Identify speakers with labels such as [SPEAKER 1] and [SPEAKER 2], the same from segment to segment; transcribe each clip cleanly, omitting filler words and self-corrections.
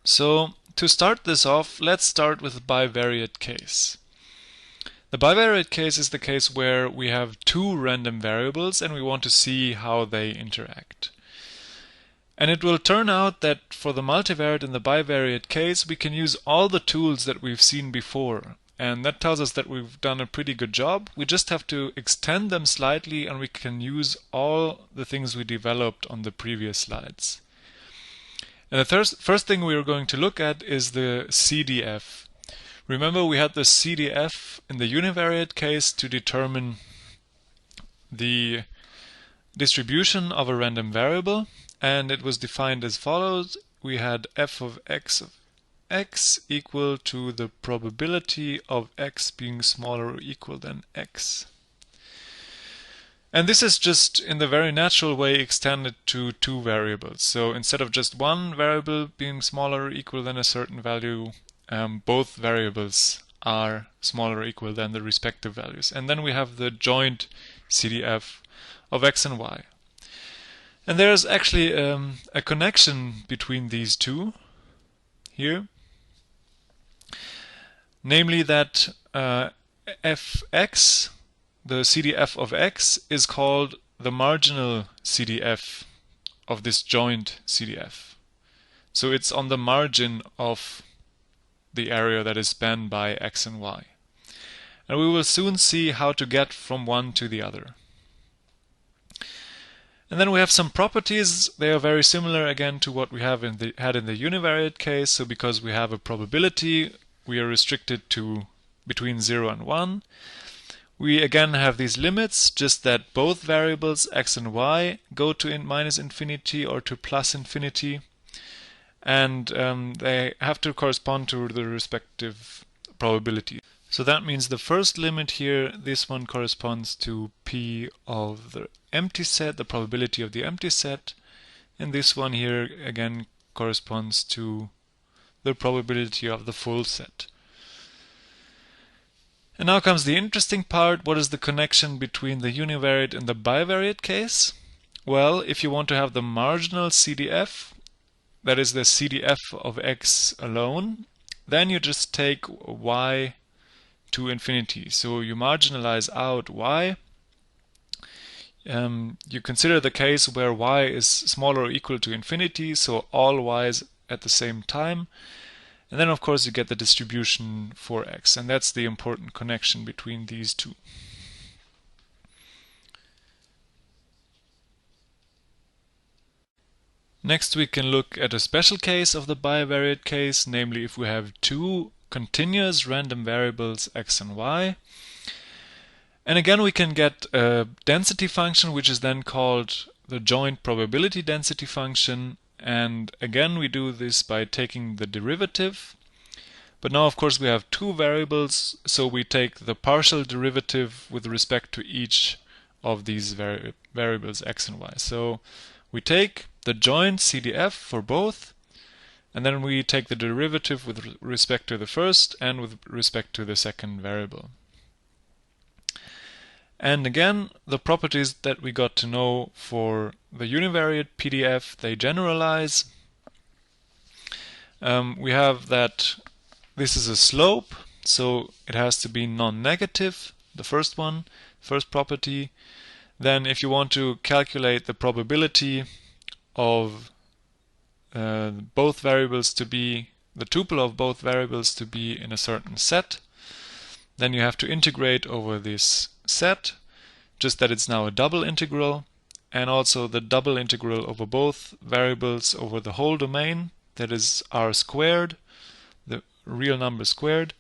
[SPEAKER 1] So to start this off, let's start with the bivariate case. The bivariate case is the case where we have two random variables and we want to see how they interact. And it will turn out that for the multivariate and the bivariate case, we can use all the tools that we've seen before. And that tells us that we've done a pretty good job. We just have to extend them slightly and we can use all the things we developed on the previous slides. And the first thing we are going to look at is the CDF. Remember, we had the CDF in the univariate case to determine the distribution of a random variable, and it was defined as follows. We had f of x equal to the probability of x being smaller or equal than x. And this is just in the very natural way extended to two variables. So instead of just one variable being smaller or equal than a certain value, both variables are smaller or equal than the respective values. And then we have the joint CDF of x and y. And there's actually a connection between these two here. Namely that fx, the CDF of x, is called the marginal CDF of this joint CDF. So it's on the margin of the area that is spanned by x and y. And we will soon see how to get from one to the other. And then we have some properties. They are very similar again to what we have had in the univariate case. So because we have a probability, we are restricted to between 0 and 1. We again have these limits, just that both variables x and y go to minus infinity or to plus infinity. And they have to correspond to the respective probability. So that means the first limit here, this one corresponds to P of the empty set, the probability of the empty set. And this one here again corresponds to the probability of the full set. And now comes the interesting part. What is the connection between the univariate and the bivariate case? Well, if you want to have the marginal CDF, that is the CDF of x alone, then you just take y to infinity. So you marginalize out y. You consider the case where y is smaller or equal to infinity, so all y's at the same time. And then of course you get the distribution for x, and that's the important connection between these two. Next we can look at a special case of the bivariate case, namely if we have two continuous random variables x and y. And again we can get a density function which is then called the joint probability density function. And again we do this by taking the derivative. But now of course we have two variables, so we take the partial derivative with respect to each of these variables x and y. So we take the joint CDF for both, and then we take the derivative with respect to the first and with respect to the second variable. And again, the properties that we got to know for the univariate PDF, they generalize. We have that this is a slope, so it has to be non-negative, the first one, first property. Then if you want to calculate the probability of both variables to be, the tuple of both variables to be in a certain set, then you have to integrate over this set, just that it's now a double integral, and also the double integral over both variables over the whole domain, that is r squared, the real number squared,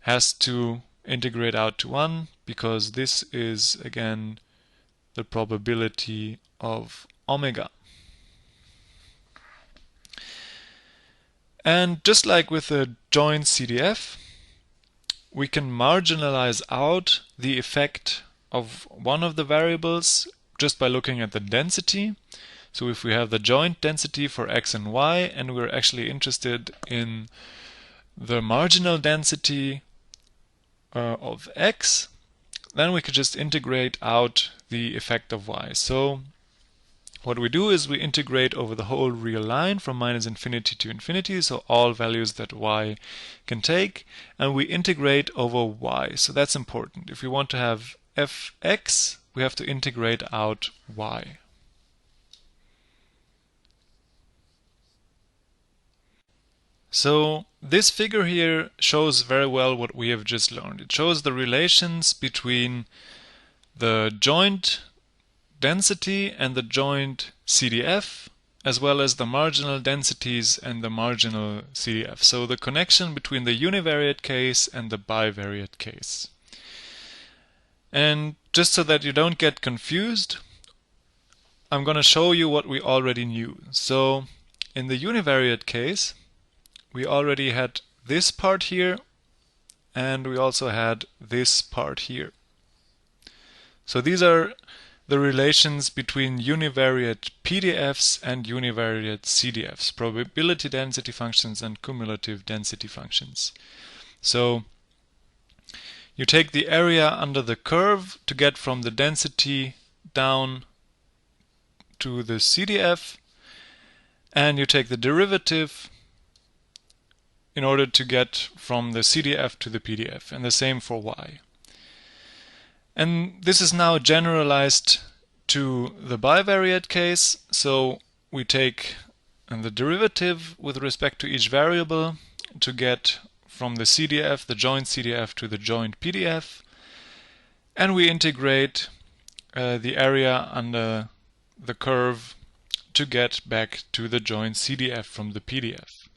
[SPEAKER 1] has to integrate out to 1, because this is again the probability of omega. And just like with the joint CDF, we can marginalize out the effect of one of the variables just by looking at the density. So if we have the joint density for x and y, and we're actually interested in the marginal density of x, then we could just integrate out the effect of y. So what we do is we integrate over the whole real line from minus infinity to infinity, so all values that y can take, and we integrate over y. So that's important. If we want to have fx, we have to integrate out y. So this figure here shows very well what we have just learned. It shows the relations between the joint density and the joint CDF, as well as the marginal densities and the marginal CDF. So the connection between the univariate case and the bivariate case. And just so that you don't get confused, I'm going to show you what we already knew. So in the univariate case, we already had this part here, and we also had this part here. So these are the relations between univariate PDFs and univariate CDFs, probability density functions and cumulative density functions. So you take the area under the curve to get from the density down to the CDF, and you take the derivative in order to get from the CDF to the PDF, and the same for y. And this is now generalized to the bivariate case, so we take the derivative with respect to each variable to get from the CDF, the joint CDF, to the joint PDF, and we integrate the area under the curve to get back to the joint CDF from the PDF.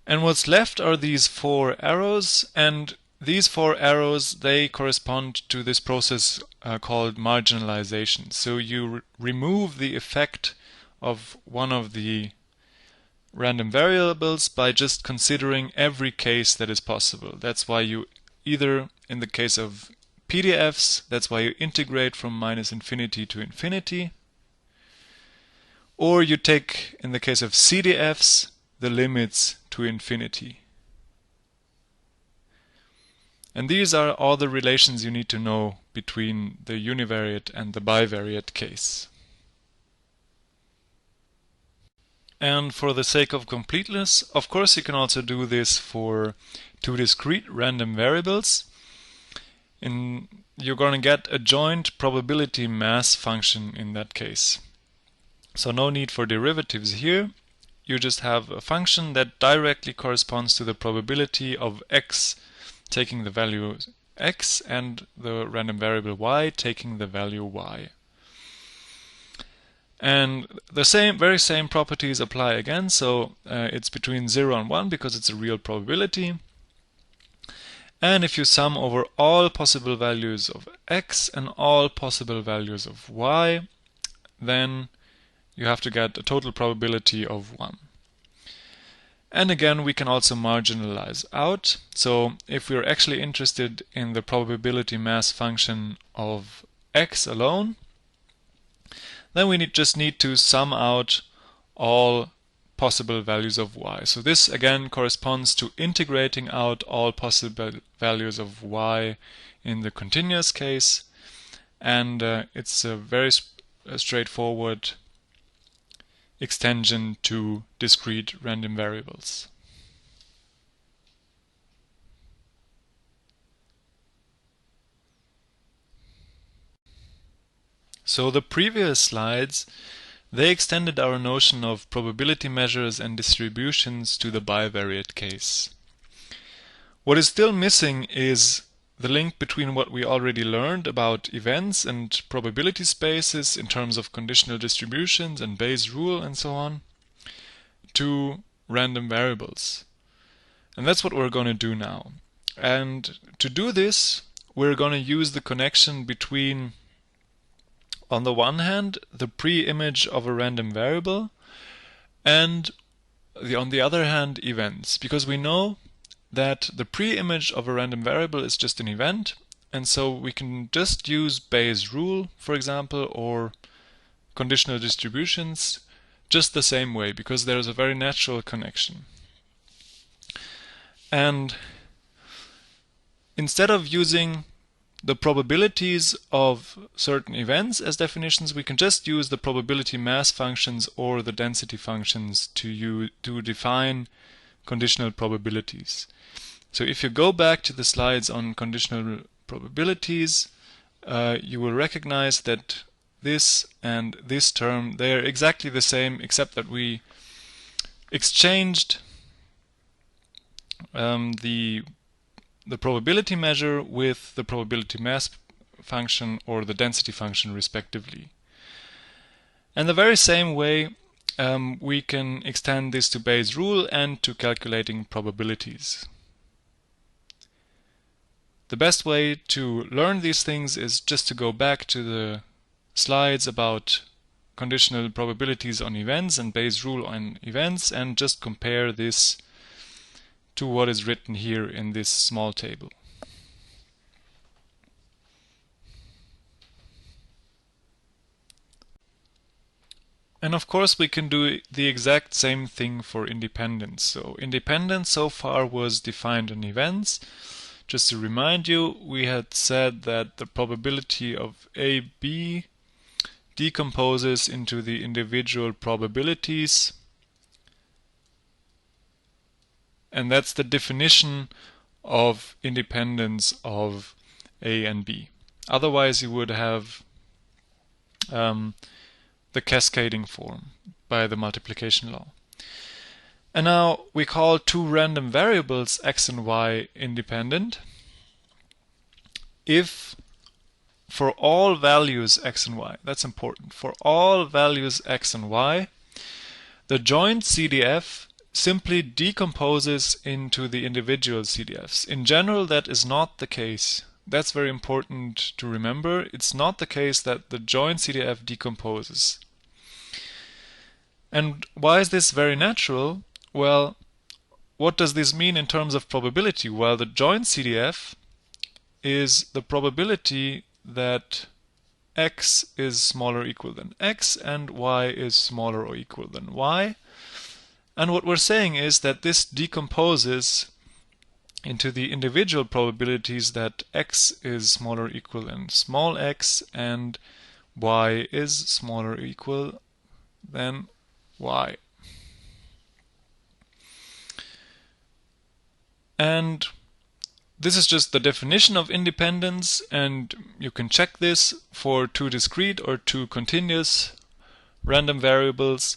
[SPEAKER 1] And what's left are these four arrows, and these four arrows, they correspond to this process called marginalization. So you remove the effect of one of the random variables by just considering every case that is possible. That's why you either, in the case of PDFs, that's why you integrate from minus infinity to infinity, or you take, in the case of CDFs, the limits to infinity. And these are all the relations you need to know between the univariate and the bivariate case. And for the sake of completeness, of course you can also do this for two discrete random variables. You're going to get a joint probability mass function in that case. So no need for derivatives here. You just have a function that directly corresponds to the probability of x taking the value x and the random variable y taking the value y. And the very same properties apply again, so it's between 0 and 1 because it's a real probability. And if you sum over all possible values of x and all possible values of y, then you have to get a total probability of 1. And again, we can also marginalize out. So if we're actually interested in the probability mass function of x alone, then we just need to sum out all possible values of y. So this again corresponds to integrating out all possible values of y in the continuous case, and it's a very straightforward extension to discrete random variables. So the previous slides, they extended our notion of probability measures and distributions to the bivariate case. What is still missing is the link between what we already learned about events and probability spaces in terms of conditional distributions and Bayes' rule and so on, to random variables. And that's what we're going to do now. And to do this, we're going to use the connection between, on the one hand, the pre-image of a random variable, and on the other hand, events. Because we know that the pre-image of a random variable is just an event, and so we can just use Bayes' rule, for example, or conditional distributions just the same way, because there's a very natural connection. And instead of using the probabilities of certain events as definitions, we can just use the probability mass functions or the density functions to define conditional probabilities. So if you go back to the slides on conditional probabilities, you will recognize that this and this term, they are exactly the same, except that we exchanged the probability measure with the probability mass function or the density function respectively. And the very same way we can extend this to Bayes' rule and to calculating probabilities. The best way to learn these things is just to go back to the slides about conditional probabilities on events and Bayes' rule on events and just compare this to what is written here in this small table. And of course we can do the exact same thing for independence. So independence so far was defined on events. Just to remind you, we had said that the probability of A, B decomposes into the individual probabilities, and that's the definition of independence of A and B. Otherwise you would have the cascading form by the multiplication law. And now we call two random variables x and y independent if for all values x and y, that's important, for all values x and y, the joint CDF simply decomposes into the individual CDFs. In general, that is not the case. That's very important to remember. It's not the case that the joint CDF decomposes. And why is this very natural? Well, what does this mean in terms of probability? Well, the joint CDF is the probability that x is smaller or equal than x and y is smaller or equal than y. And what we're saying is that this decomposes into the individual probabilities that x is smaller or equal than small x and y is smaller or equal than y. And this is just the definition of independence, and you can check this for two discrete or two continuous random variables.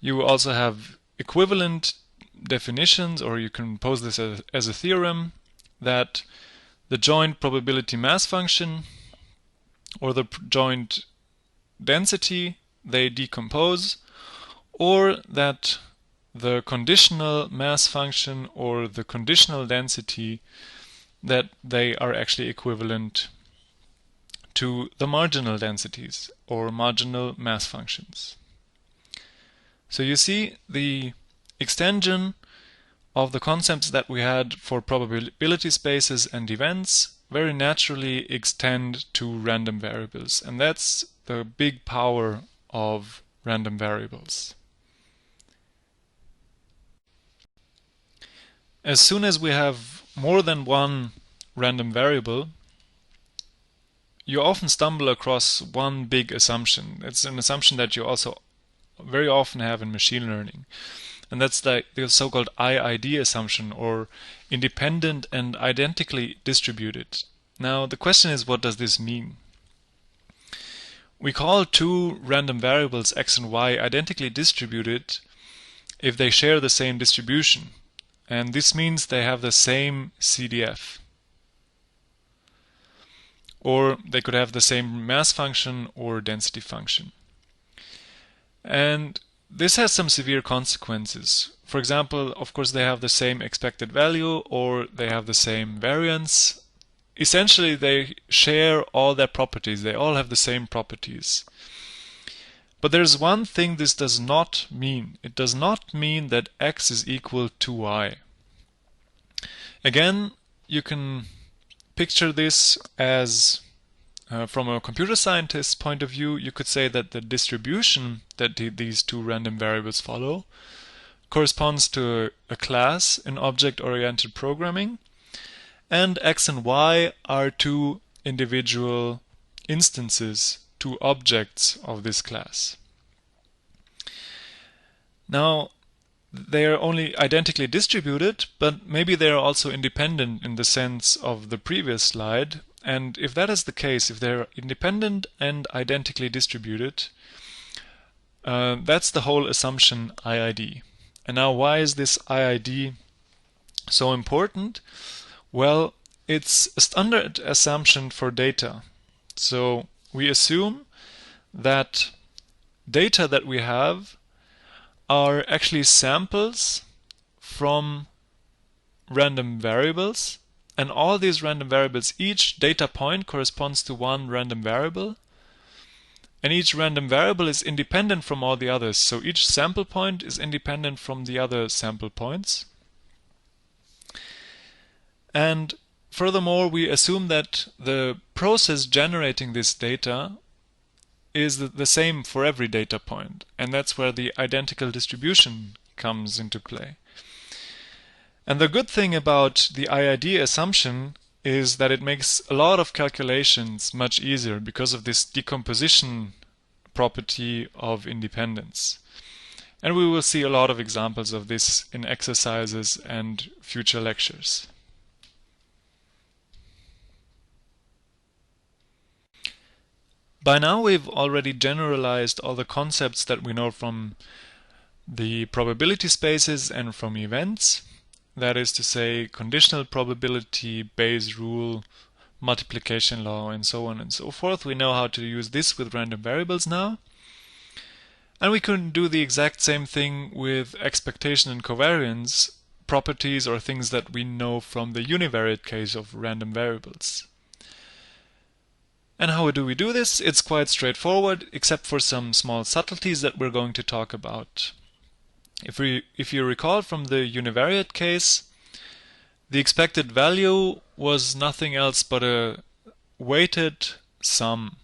[SPEAKER 1] You also have equivalent definitions, or you can pose this as a theorem, that the joint probability mass function or the joint density, they decompose, or that the conditional mass function or the conditional density, that they are actually equivalent to the marginal densities or marginal mass functions. So you see the extension of the concepts that we had for probability spaces and events very naturally extend to random variables, and that's the big power of random variables. As soon as we have more than one random variable, you often stumble across one big assumption. It's an assumption that you also very often have in machine learning. And that's the so-called IID assumption, or independent and identically distributed. Now the question is, what does this mean? We call two random variables x and y identically distributed if they share the same distribution. And this means they have the same CDF. Or they could have the same mass function or density function. And this has some severe consequences. For example, of course, they have the same expected value or they have the same variance. Essentially, they share all their properties. They all have the same properties. But there's one thing this does not mean. It does not mean that x is equal to y. Again, you can picture this as, from a computer scientist's point of view, you could say that the distribution that these two random variables follow corresponds to a class in object-oriented programming, and x and y are two individual instances, two objects of this class. Now, they are only identically distributed, but maybe they are also independent in the sense of the previous slide. And if that is the case, if they're independent and identically distributed, that's the whole assumption IID. And now, why is this IID so important? Well, it's a standard assumption for data. So we assume that data that we have are actually samples from random variables, and all these random variables, each data point corresponds to one random variable, and each random variable is independent from all the others. So each sample point is independent from the other sample points. And furthermore, we assume that the process generating this data is the same for every data point, and that's where the identical distribution comes into play. And the good thing about the IID assumption is that it makes a lot of calculations much easier because of this decomposition property of independence. And we will see a lot of examples of this in exercises and future lectures. By now we've already generalized all the concepts that we know from the probability spaces and from events. That is to say, conditional probability, Bayes rule, multiplication law, and so on and so forth. We know how to use this with random variables now. And we can do the exact same thing with expectation and covariance properties, or things that we know from the univariate case of random variables. And how do we do this? It's quite straightforward, except for some small subtleties that we're going to talk about. If you recall from the univariate case, the expected value was nothing else but a weighted sum.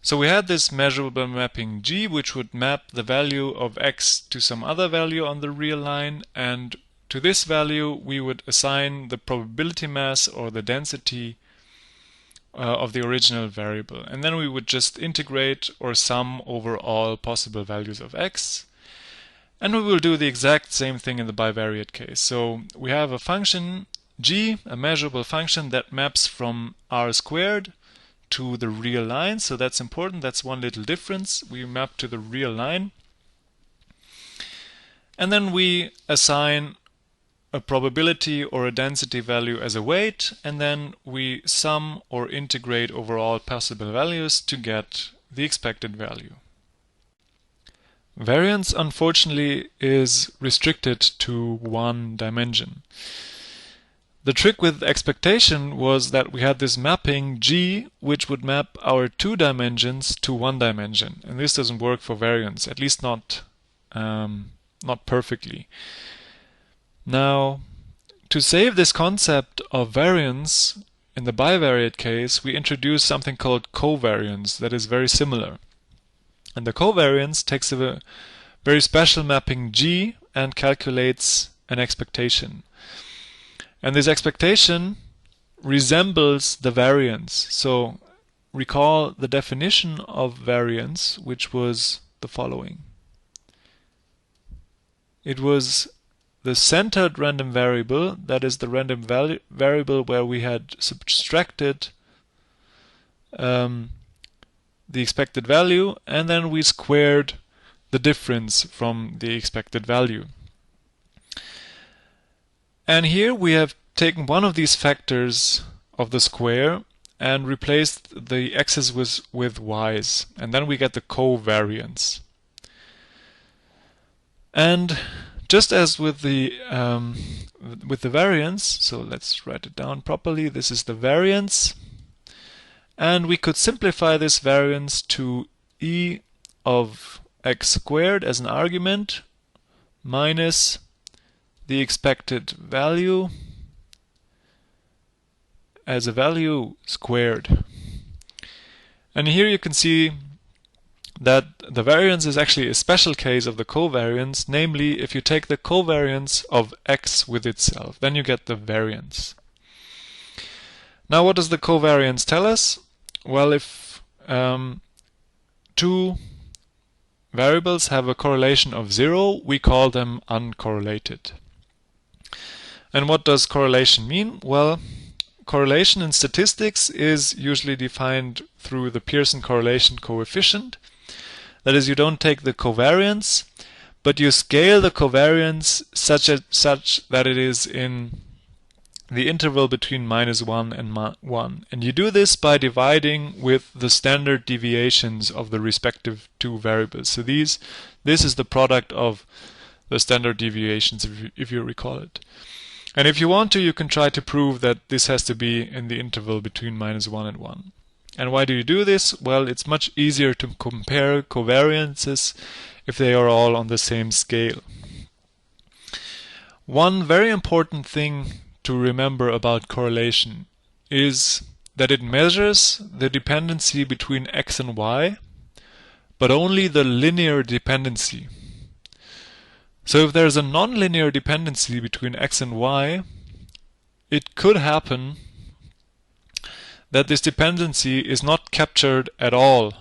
[SPEAKER 1] So we had this measurable mapping G, which would map the value of x to some other value on the real line, and to this value we would assign the probability mass or the density of the original variable. And then we would just integrate or sum over all possible values of x. And we will do the exact same thing in the bivariate case. So we have a function g, a measurable function that maps from r squared to the real line. So that's important. That's one little difference. We map to the real line. And then we assign a probability or a density value as a weight, and then we sum or integrate over all possible values to get the expected value. Variance, unfortunately, is restricted to one dimension. The trick with expectation was that we had this mapping G, which would map our two dimensions to one dimension, and this doesn't work for variance, at least not perfectly. Now, to save this concept of variance in the bivariate case, we introduce something called covariance that is very similar. And the covariance takes a very special mapping G and calculates an expectation. And this expectation resembles the variance. So recall the definition of variance, which was the following. It was the centered random variable, that is the random variable where we had subtracted the expected value, and then we squared the difference from the expected value. And here we have taken one of these factors of the square and replaced the x's with y's, and then we get the covariance. And just as with the variance, so let's write it down properly, this is the variance, and we could simplify this variance to e of x squared as an argument minus the expected value as a value squared. And here you can see that the variance is actually a special case of the covariance, namely if you take the covariance of x with itself, then you get the variance. Now what does the covariance tell us? Well, if two variables have a correlation of 0, we call them uncorrelated. And what does correlation mean? Well, correlation in statistics is usually defined through the Pearson correlation coefficient. That is, you don't take the covariance, but you scale the covariance such that it is in the interval between -1 and 1. And you do this by dividing with the standard deviations of the respective two variables. So this is the product of the standard deviations, if you recall it. And if you want to, you can try to prove that this has to be in the interval between -1 and 1. And why do you do this? Well, it's much easier to compare covariances if they are all on the same scale. One very important thing to remember about correlation is that it measures the dependency between x and y, but only the linear dependency. So if there's a nonlinear dependency between x and y, it could happen that this dependency is not captured at all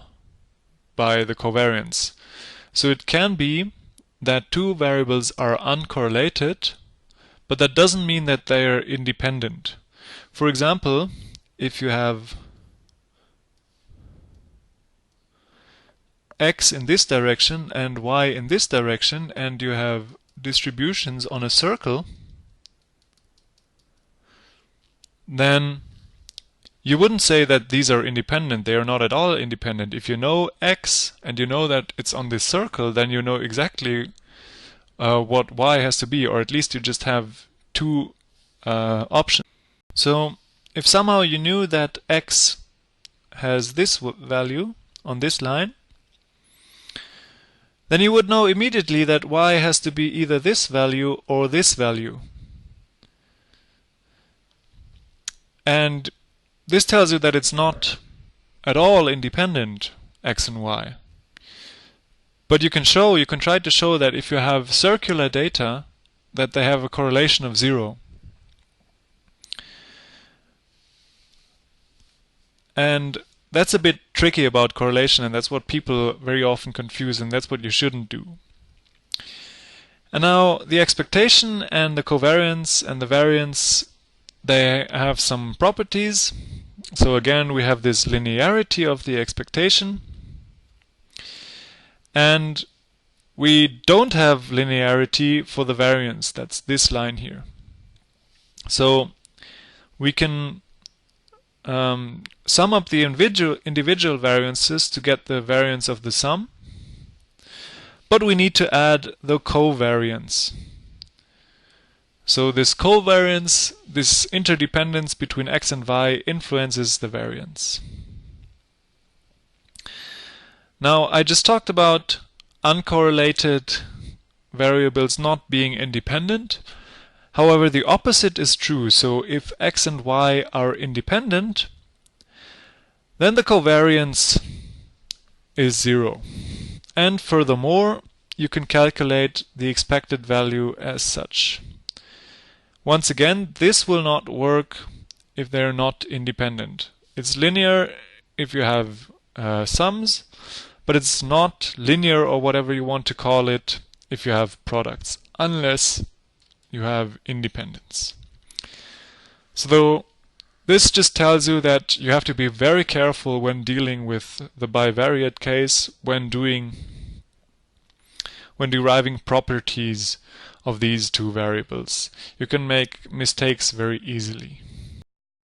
[SPEAKER 1] by the covariance. So it can be that two variables are uncorrelated, but that doesn't mean that they are independent. For example, if you have x in this direction and y in this direction, and you have distributions on a circle, then you wouldn't say that these are independent. They are not at all independent. If you know x and you know that it's on this circle, then you know exactly what y has to be, or at least you just have two options. So if somehow you knew that x has this value on this line, then you would know immediately that y has to be either this value or this value. And this tells you that it's not at all independent, x and y. But you can try to show that if you have circular data, that they have a correlation of 0. And that's a bit tricky about correlation, and that's what people very often confuse, and that's what you shouldn't do. And now the expectation and the covariance and the variance, they have some properties. So again, we have this linearity of the expectation, and we don't have linearity for the variance. That's this line here. So we can sum up the individual variances to get the variance of the sum, but we need to add the covariance. So this covariance, this interdependence between x and y, influences the variance. Now, I just talked about uncorrelated variables not being independent. However, the opposite is true. So if x and y are independent, then the covariance is 0. And furthermore, you can calculate the expected value as such. Once again, this will not work if they're not independent. It's linear if you have sums, but it's not linear, or whatever you want to call it, if you have products, unless you have independence. So this just tells you that you have to be very careful when dealing with the bivariate case, when deriving properties of these two variables. You can make mistakes very easily.